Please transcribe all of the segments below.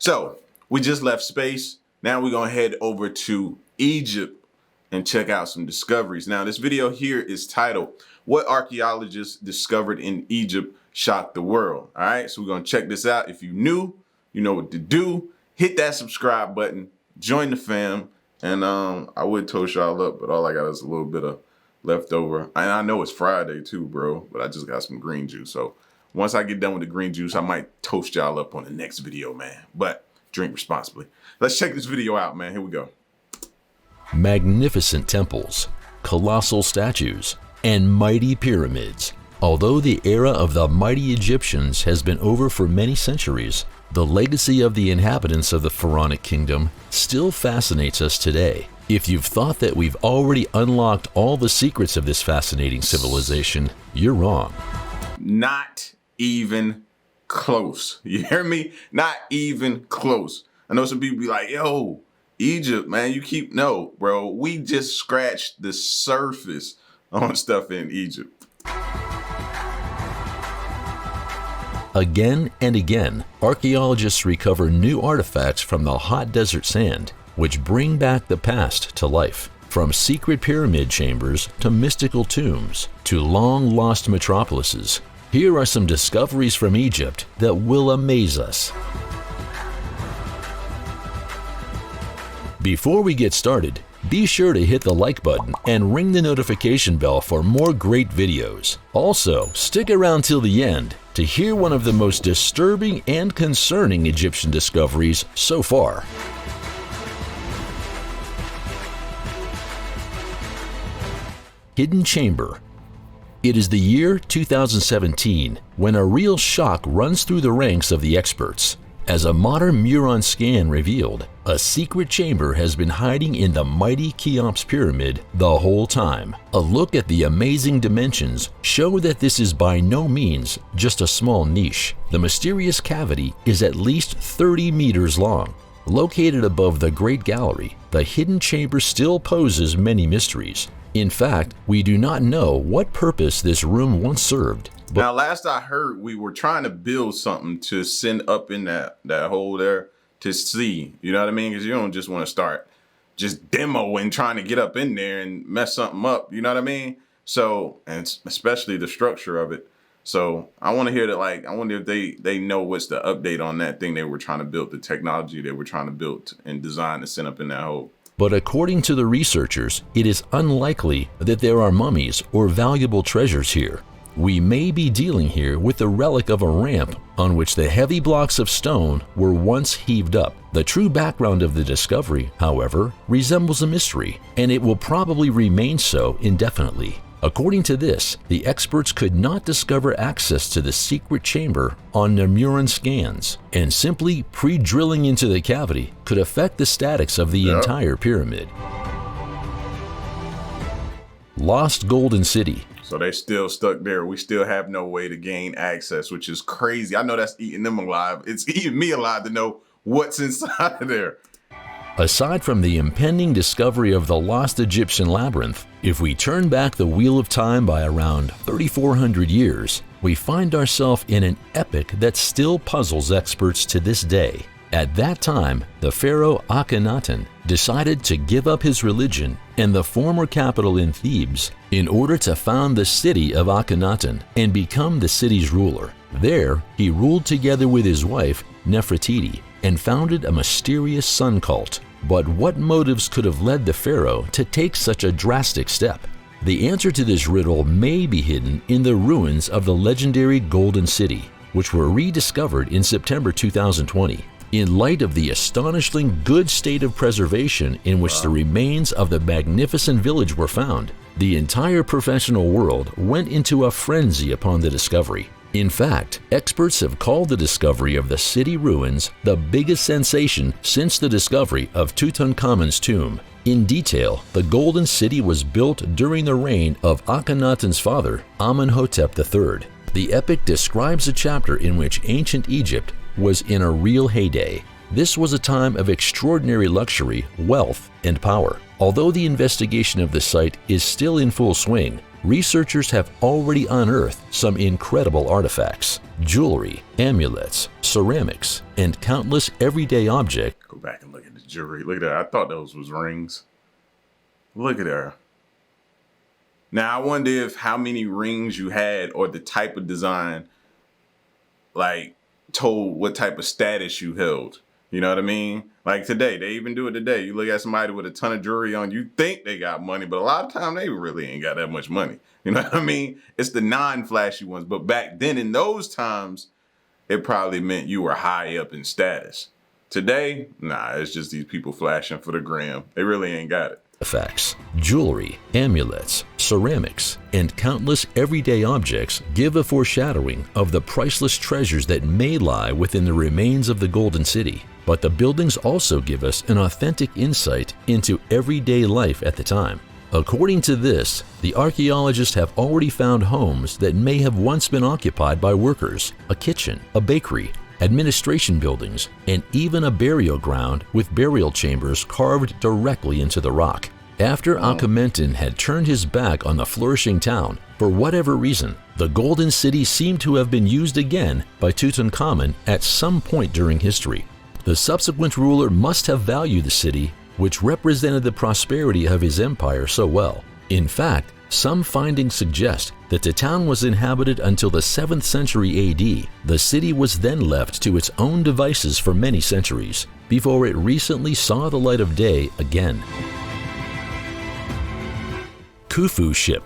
So we just left space. Now we're gonna head over to Egypt and check out some discoveries. Now this video here is titled, "What Archaeologists Discovered in Egypt Shocked the World." All right, so we're gonna check this out. If you're new, you know what to do. Hit that subscribe button, join the fam, and I would toast y'all up, but all I got is a little bit of leftover. And I know it's Friday too, bro, but I just got some green juice. So once I get done with the green juice, I might toast y'all up on the next video, man. But drink responsibly. Let's check this video out, man. Here we go. Magnificent temples, colossal statues, and mighty pyramids. Although the era of the mighty Egyptians has been over for many centuries, the legacy of the inhabitants of the Pharaonic kingdom still fascinates us today. If you've thought that we've already unlocked all the secrets of this fascinating civilization, you're wrong. Not even close. You hear me? Not even close. I know some people be like, yo, Egypt, man, no, bro, we just scratched the surface on stuff in Egypt. Again and again, archaeologists recover new artifacts from the hot desert sand, which bring back the past to life. From secret pyramid chambers to mystical tombs to long-lost metropolises, here are some discoveries from Egypt that will amaze us. Before we get started, be sure to hit the like button and ring the notification bell for more great videos. Also, stick around till the end to hear one of the most disturbing and concerning Egyptian discoveries so far. Hidden Chamber. It is the year 2017 when a real shock runs through the ranks of the experts, as a modern Muron scan revealed a secret chamber has been hiding in the mighty Cheops pyramid the whole time. A look at the amazing dimensions show that this is by no means just a small niche. The mysterious cavity is at least 30 meters long. Located above the Great Gallery, the hidden chamber still poses many mysteries. In fact, we do not know what purpose this room once served. Now, last I heard, we were trying to build something to send up in that hole there to see, you know what I mean? Because you don't just want to start just demoing, trying to get up in there and mess something up, you know what I mean? So, and especially the structure of it. So I want to hear that, like, I wonder if they know what's the update on that thing they were trying to build, the technology they were trying to build and design to send up in that hole. But according to the researchers, it is unlikely that there are mummies or valuable treasures here. We may be dealing here with the relic of a ramp on which the heavy blocks of stone were once heaved up. The true background of the discovery, however, resembles a mystery, and it will probably remain so indefinitely. According to this, the experts could not discover access to the secret chamber on their Muron scans, and simply pre-drilling into the cavity could affect the statics of the entire pyramid. Lost Golden City. So they still stuck there. We still have no way to gain access, which is crazy. I know that's eating them alive. It's eating me alive to know what's inside of there. Aside from the impending discovery of the lost Egyptian labyrinth, if we turn back the wheel of time by around 3,400 years, we find ourselves in an epic that still puzzles experts to this day. At that time, the pharaoh Akhenaten decided to give up his religion and the former capital in Thebes in order to found the city of Akhenaten and become the city's ruler. There, he ruled together with his wife, Nefertiti, and founded a mysterious sun cult. But what motives could have led the pharaoh to take such a drastic step? The answer to this riddle may be hidden in the ruins of the legendary Golden City, which were rediscovered in September 2020. In light of the astonishingly good state of preservation in which the remains of the magnificent village were found, the entire professional world went into a frenzy upon the discovery. In fact, experts have called the discovery of the city ruins the biggest sensation since the discovery of Tutankhamun's tomb. In detail, the Golden City was built during the reign of Akhenaten's father, Amenhotep III. The epic describes a chapter in which ancient Egypt was in a real heyday. This was a time of extraordinary luxury, wealth, and power. Although the investigation of the site is still in full swing, researchers have already unearthed some incredible artifacts, jewelry, amulets, ceramics, and countless everyday objects. Go back and look at the jewelry. Look at that. I thought those was rings. Look at her. Now, I wonder if how many rings you had or the type of design, like, told what type of status you held. You know what I mean? Like today, they even do it today. You look at somebody with a ton of jewelry on, you think they got money, but a lot of time they really ain't got that much money. You know what I mean? It's the non-flashy ones. But back then in those times, it probably meant you were high up in status. Today, nah, it's just these people flashing for the gram. They really ain't got it. Artifacts, jewelry, amulets, ceramics, and countless everyday objects give a foreshadowing of the priceless treasures that may lie within the remains of the Golden City. But the buildings also give us an authentic insight into everyday life at the time. According to this, the archaeologists have already found homes that may have once been occupied by workers, a kitchen, a bakery, administration buildings, and even a burial ground with burial chambers carved directly into the rock. After Akhenaten had turned his back on the flourishing town, for whatever reason, the Golden City seemed to have been used again by Tutankhamun at some point during history. The subsequent ruler must have valued the city, which represented the prosperity of his empire so well. In fact, some findings suggest that the town was inhabited until the 7th century AD. The city was then left to its own devices for many centuries, before it recently saw the light of day again. Khufu Ship.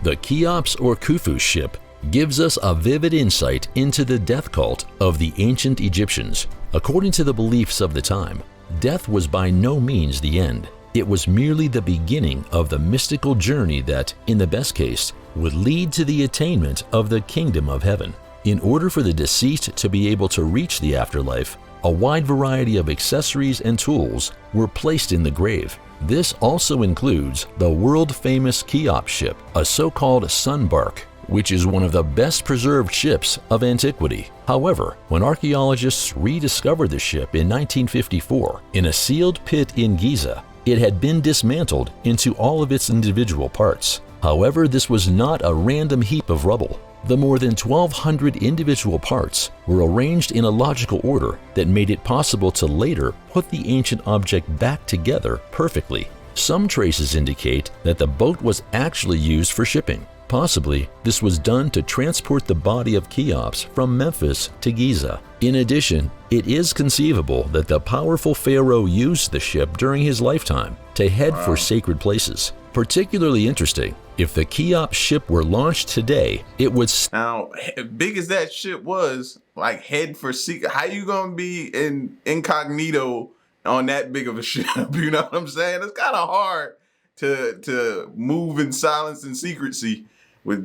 The Cheops or Khufu Ship gives us a vivid insight into the death cult of the ancient Egyptians. According to the beliefs of the time, death was by no means the end. It was merely the beginning of the mystical journey that, in the best case, would lead to the attainment of the kingdom of heaven. In order for the deceased to be able to reach the afterlife, a wide variety of accessories and tools were placed in the grave. This also includes the world-famous Cheops ship, a so-called sunbark, which is one of the best preserved ships of antiquity. However, when archaeologists rediscovered the ship in 1954 in a sealed pit in Giza, it had been dismantled into all of its individual parts. However, this was not a random heap of rubble. The more than 1,200 individual parts were arranged in a logical order that made it possible to later put the ancient object back together perfectly. Some traces indicate that the boat was actually used for shipping. Possibly, this was done to transport the body of Cheops from Memphis to Giza. In addition, it is conceivable that the powerful pharaoh used the ship during his lifetime to head for sacred places. Particularly interesting, if the Cheops ship were launched today, it would... Now, big as that ship was, like head for secret, how you gonna be in incognito on that big of a ship? You know what I'm saying? It's kind of hard to move in silence and secrecy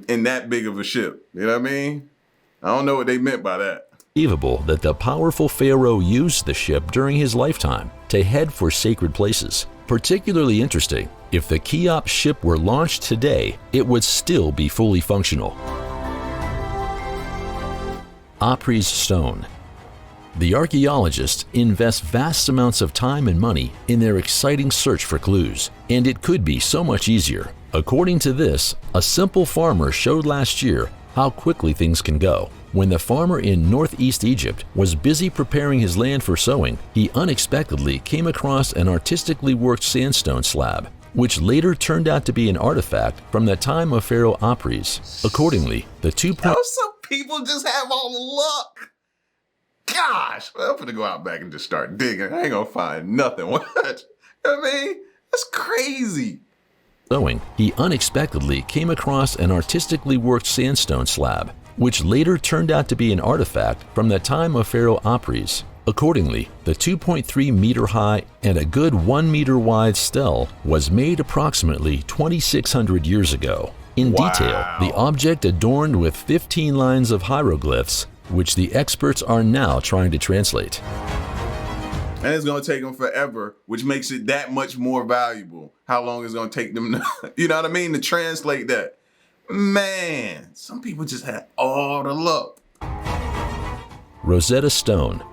in that big of a ship. You know what I mean? I don't know what they meant by that. Conceivable that the powerful pharaoh used the ship during his lifetime to head for sacred places. Particularly interesting, if the Cheops ship were launched today, it would still be fully functional. Osiris Stone. The archaeologists invest vast amounts of time and money in their exciting search for clues, and it could be so much easier. According to this, a simple farmer showed last year how quickly things can go. When the farmer in northeast Egypt was busy preparing his land for sowing, he unexpectedly came across an artistically worked sandstone slab, which later turned out to be an artifact from the time of Pharaoh Apries. Accordingly, the some people just have all the luck. Gosh, I'm gonna go out back and just start digging. I ain't gonna find nothing. What? You know what I mean? That's crazy. He unexpectedly came across an artistically worked sandstone slab, which later turned out to be an artifact from the time of Pharaoh Apries. Accordingly, the 2.3 meter high and a good 1 meter wide stele was made approximately 2,600 years ago. In detail, the object adorned with 15 lines of hieroglyphs, which the experts are now trying to translate. And it's going to take them forever, which makes it that much more valuable. How long is it going to take them, you know what I mean, to translate that? Man, some people just have all the luck. Rosetta Stone.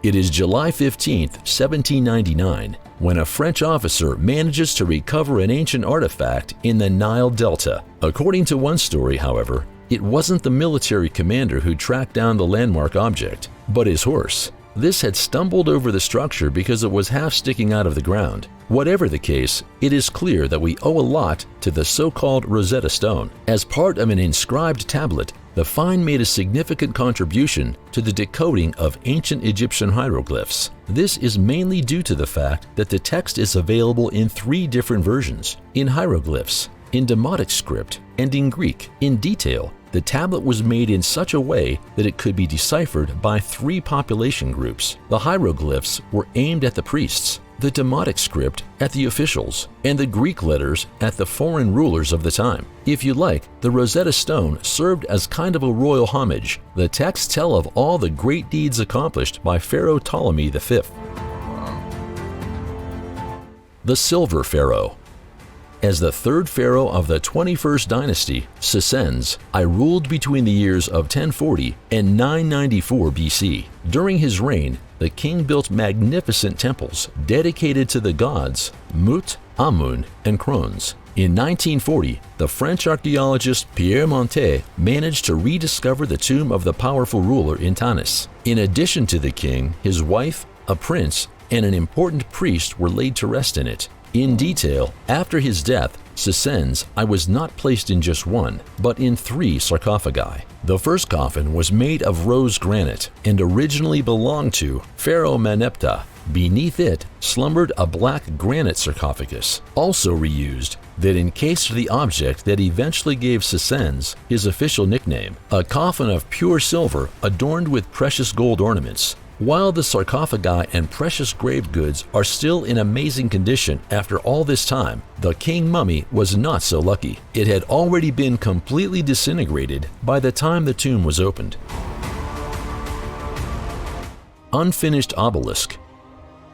It is July 15th, 1799, when a French officer manages to recover an ancient artifact in the Nile Delta. According to one story, however, it wasn't the military commander who tracked down the landmark object, but his horse. This had stumbled over the structure because it was half sticking out of the ground. Whatever the case, it is clear that we owe a lot to the so-called Rosetta Stone. As part of an inscribed tablet, the find made a significant contribution to the decoding of ancient Egyptian hieroglyphs. This is mainly due to the fact that the text is available in 3 different versions: in hieroglyphs, in Demotic script, and in Greek. In detail, the tablet was made in such a way that it could be deciphered by 3 population groups. The hieroglyphs were aimed at the priests, the Demotic script at the officials, and the Greek letters at the foreign rulers of the time. If you like, the Rosetta Stone served as kind of a royal homage. The texts tell of all the great deeds accomplished by Pharaoh Ptolemy V. The Silver Pharaoh. As the 3rd pharaoh of the 21st dynasty, Sesens, I ruled between the years of 1040 and 994 BC. During his reign, the king built magnificent temples dedicated to the gods Mut, Amun, and Crones. In 1940, the French archaeologist Pierre Montet managed to rediscover the tomb of the powerful ruler in Tanis. In addition to the king, his wife, a prince, and an important priest were laid to rest in it. In detail, after his death, Sesens, I was not placed in just 1, but in 3 sarcophagi. The first coffin was made of rose granite and originally belonged to Pharaoh Meneptah. Beneath it slumbered a black granite sarcophagus, also reused, that encased the object that eventually gave Sesens his official nickname, a coffin of pure silver adorned with precious gold ornaments. While the sarcophagi and precious grave goods are still in amazing condition after all this time, the king mummy was not so lucky. It had already been completely disintegrated by the time the tomb was opened. Unfinished Obelisk.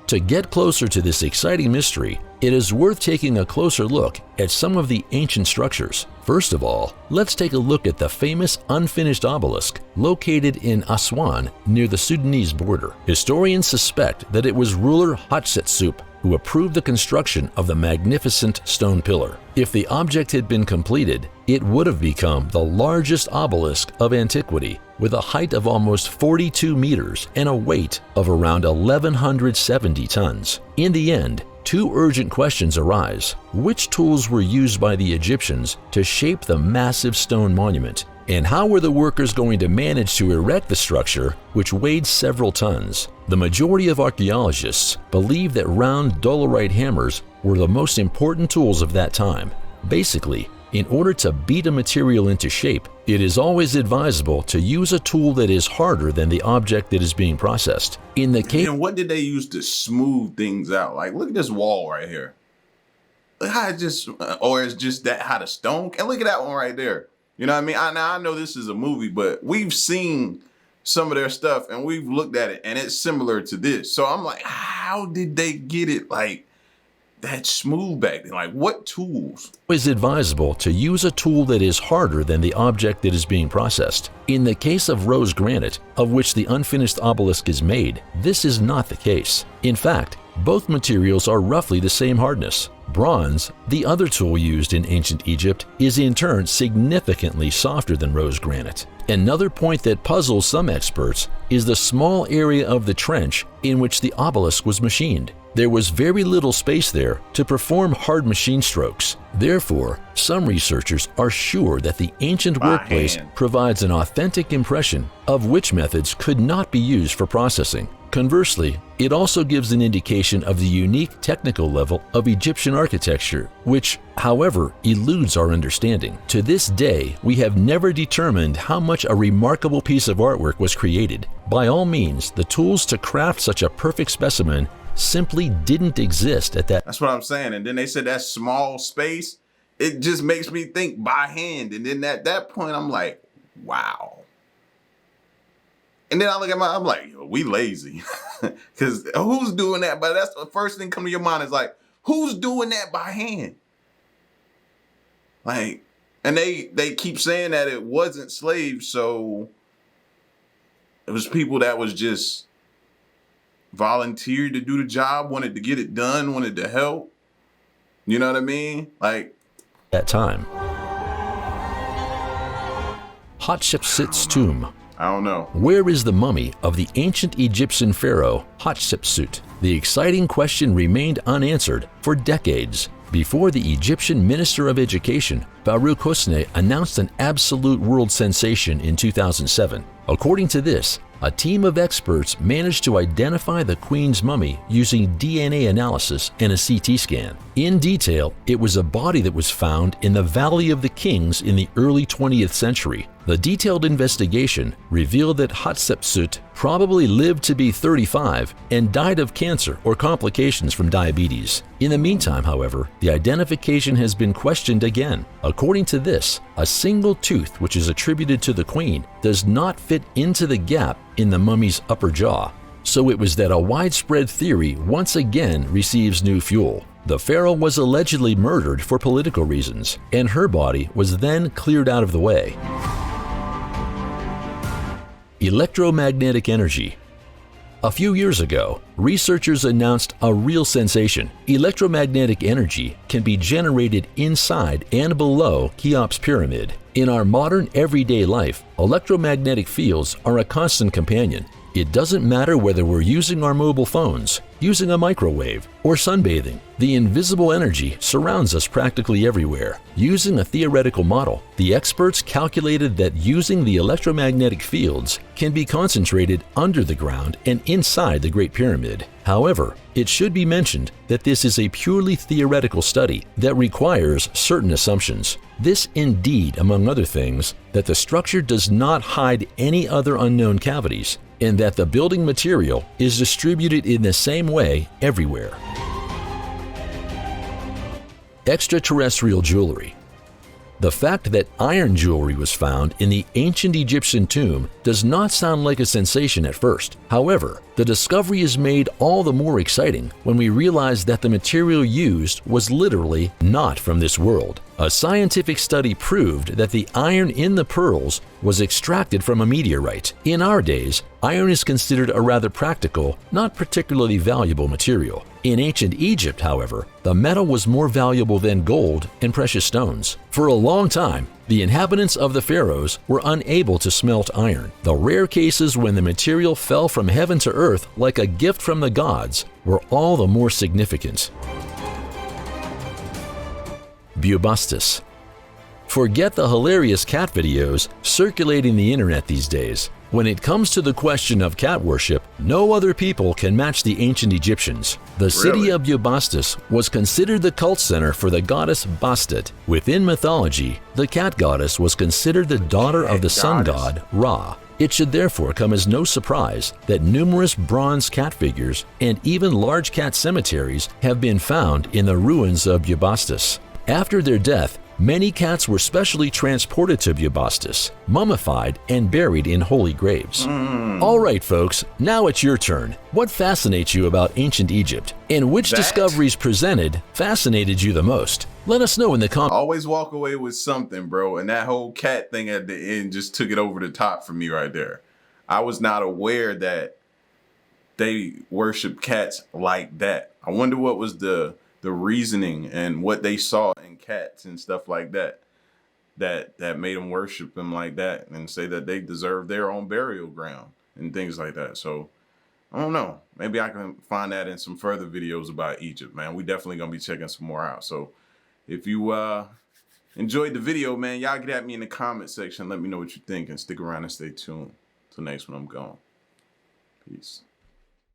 To get closer to this exciting mystery, it is worth taking a closer look at some of the ancient structures. First of all, let's take a look at the famous unfinished obelisk located in Aswan near the Sudanese border. Historians suspect that it was ruler Hatshepsut who approved the construction of the magnificent stone pillar. If the object had been completed, it would have become the largest obelisk of antiquity, with a height of almost 42 meters and a weight of around 1,170 tons. In the end, 2 urgent questions arise. Which tools were used by the Egyptians to shape the massive stone monument? And how were the workers going to manage to erect the structure, which weighed several tons? The majority of archaeologists believe that round dolerite hammers were the most important tools of that time. Basically, in order to beat a material into shape, it is always advisable to use a tool that is harder than the object that is being processed. In the case, and what did they use to smooth things out? Like, look at this wall right here. Look how it just, or it's just that how the stone. And look at that one right there. You know what I mean? I know this is a movie, but we've seen some of their stuff and we've looked at it, and it's similar to this. So I'm like, how did they get it like that smooth back then? Like, what tools? It is advisable to use a tool that is harder than the object that is being processed. In the case of rose granite, of which the unfinished obelisk is made, this is not the case. In fact, both materials are roughly the same hardness. Bronze, the other tool used in ancient Egypt, is in turn significantly softer than rose granite. Another point that puzzles some experts is the small area of the trench in which the obelisk was machined. There was very little space there to perform hard machine strokes. Therefore, some researchers are sure that the ancient workplace provides an authentic impression of which methods could not be used for processing. Conversely, it also gives an indication of the unique technical level of Egyptian architecture, which, however, eludes our understanding. To this day, we have never determined how much a remarkable piece of artwork was created. By all means, the tools to craft such a perfect specimen simply didn't exist at that. That's what I'm saying. And then they said that small space, it just makes me think by hand. And then at that point, I'm like, wow. And then I look at I'm like, yo, we lazy. Because who's doing that? But that's the first thing come to your mind is like, who's doing that by hand? Like, and they keep saying that it wasn't slaves, so it was people that was just volunteered to do the job, wanted to get it done, wanted to help. You know what I mean? Like, that time. Hatshepsut's tomb. I don't know. Where is the mummy of the ancient Egyptian pharaoh Hatshepsut? The exciting question remained unanswered for decades before the Egyptian Minister of Education, Baruch Hosni, announced an absolute world sensation in 2007. According to this, a team of experts managed to identify the queen's mummy using DNA analysis and a CT scan. In detail, it was a body that was found in the Valley of the Kings in the early 20th century. The detailed investigation revealed that Hatshepsut probably lived to be 35 and died of cancer or complications from diabetes. In the meantime, however, the identification has been questioned again. According to this, a single tooth which is attributed to the queen does not fit into the gap in the mummy's upper jaw. So it was that a widespread theory once again receives new fuel. The pharaoh was allegedly murdered for political reasons, and her body was then cleared out of the way. Electromagnetic energy. A few years ago, researchers announced a real sensation. Electromagnetic energy can be generated inside and below Cheops Pyramid. In our modern everyday life, electromagnetic fields are a constant companion. It doesn't matter whether we're using our mobile phones, using a microwave, or sunbathing. The invisible energy surrounds us practically everywhere. Using a theoretical model, the experts calculated that using the electromagnetic fields can be concentrated under the ground and inside the Great Pyramid. However, it should be mentioned that this is a purely theoretical study that requires certain assumptions. This indeed, among other things, that the structure does not hide any other unknown cavities, and that the building material is distributed in the same way everywhere. Extraterrestrial jewelry. The fact that iron jewelry was found in the ancient Egyptian tomb does not sound like a sensation at first. However, the discovery is made all the more exciting when we realize that the material used was literally not from this world. A scientific study proved that the iron in the pearls was extracted from a meteorite. In our days, iron is considered a rather practical, not particularly valuable material. In ancient Egypt, however, the metal was more valuable than gold and precious stones. For a long time, the inhabitants of the pharaohs were unable to smelt iron. The rare cases when the material fell from heaven to earth like a gift from the gods were all the more significant. Bubastis. Forget the hilarious cat videos circulating the internet these days. When it comes to the question of cat worship, no other people can match the ancient Egyptians. The city of Bubastis was considered the cult center for the goddess Bastet. Within mythology, the cat goddess was considered the daughter of the sun god Ra. It should therefore come as no surprise that numerous bronze cat figures and even large cat cemeteries have been found in the ruins of Bubastis. After their death, many cats were specially transported to Bubastis, mummified, and buried in holy graves. All right, folks, now it's your turn. What fascinates you about ancient Egypt? And which discoveries presented fascinated you the most? Let us know in the comments. Always walk away with something, bro. And that whole cat thing at the end just took it over the top for me right there. I was not aware that they worship cats like that. I wonder what was the reasoning and what they saw in cats and stuff like that made them worship them like that and say that they deserve their own burial ground and things like that. So I don't know, maybe I can find that in some further videos about Egypt, man. We definitely gonna be checking some more out. So if you enjoyed the video, man, y'all get at me in the comment section. Let me know what you think and stick around and stay tuned till next one. I'm gone. Peace.